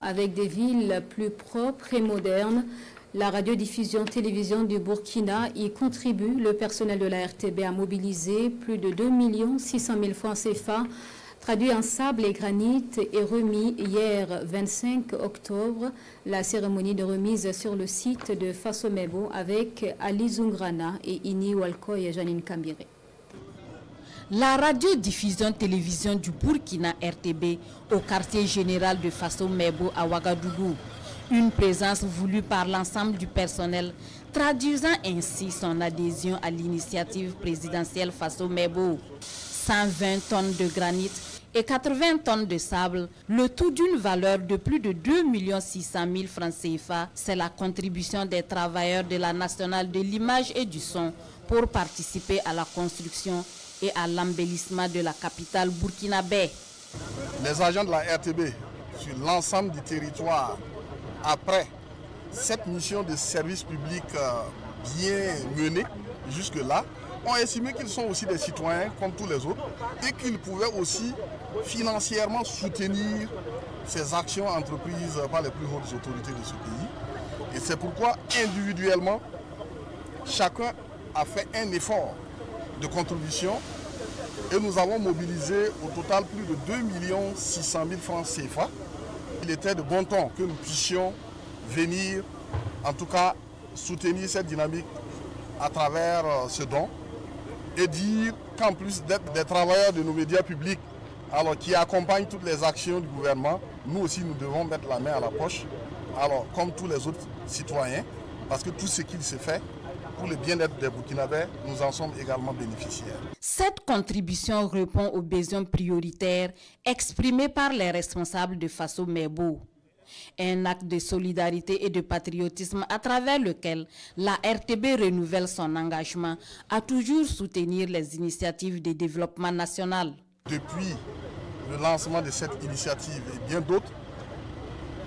Avec des villes plus propres et modernes, la radiodiffusion-télévision du Burkina y contribue. Le personnel de la RTB a mobilisé plus de 2 600 000 francs CFA, traduits en sable et granit et remis hier 25 octobre. La cérémonie de remise sur le site de Faso-Mebo avec Ali Zungrana et Ini Walkoy et Janine Kambiré. La radiodiffusion-télévision du Burkina RTB au quartier général de Faso-Mebo à Ouagadougou. Une présence voulue par l'ensemble du personnel, traduisant ainsi son adhésion à l'initiative présidentielle Faso-Mebo. 120 tonnes de granit et 80 tonnes de sable, le tout d'une valeur de plus de 2 600 000 francs CFA. C'est la contribution des travailleurs de la nationale de l'image et du son pour participer à la construction et à l'embellissement de la capitale burkinabé. Les agents de la RTB sur l'ensemble du territoire, après cette mission de service public bien menée jusque-là, ont estimé qu'ils sont aussi des citoyens comme tous les autres et qu'ils pouvaient aussi financièrement soutenir ces actions entreprises par les plus hautes autorités de ce pays. Et c'est pourquoi individuellement, chacun a fait un effort de contribution et nous avons mobilisé au total plus de 2 600 000 francs CFA. Il était de bon ton que nous puissions venir, en tout cas, soutenir cette dynamique à travers ce don et dire qu'en plus d'être des travailleurs de nos médias publics alors, qui accompagnent toutes les actions du gouvernement, nous aussi nous devons mettre la main à la poche, alors, comme tous les autres citoyens, parce que tout ce qu'il se fait pour le bien-être des Burkinabés, nous en sommes également bénéficiaires. Cette contribution répond aux besoins prioritaires exprimés par les responsables de Faso-Mebo. Un acte de solidarité et de patriotisme à travers lequel la RTB renouvelle son engagement à toujours soutenir les initiatives de développement national. Depuis le lancement de cette initiative et bien d'autres,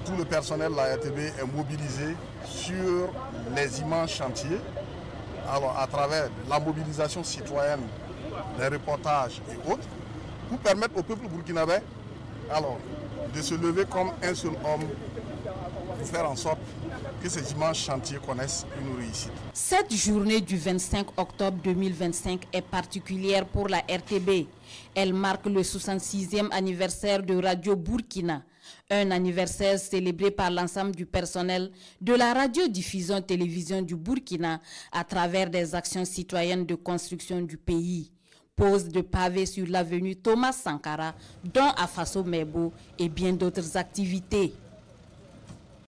tout le personnel de la RTB est mobilisé sur les immenses chantiers. Alors, à travers la mobilisation citoyenne, les reportages et autres, pour permettre au peuple burkinabé de se lever comme un seul homme pour faire en sorte que ces immenses chantiers connaissent une réussite. Cette journée du 25 octobre 2025 est particulière pour la RTB. Elle marque le 66e anniversaire de Radio Burkina, un anniversaire célébré par l'ensemble du personnel de la radiodiffusion-télévision du Burkina à travers des actions citoyennes de construction du pays. Pose de pavés sur l'avenue Thomas Sankara, don à Faso-Mebo et bien d'autres activités.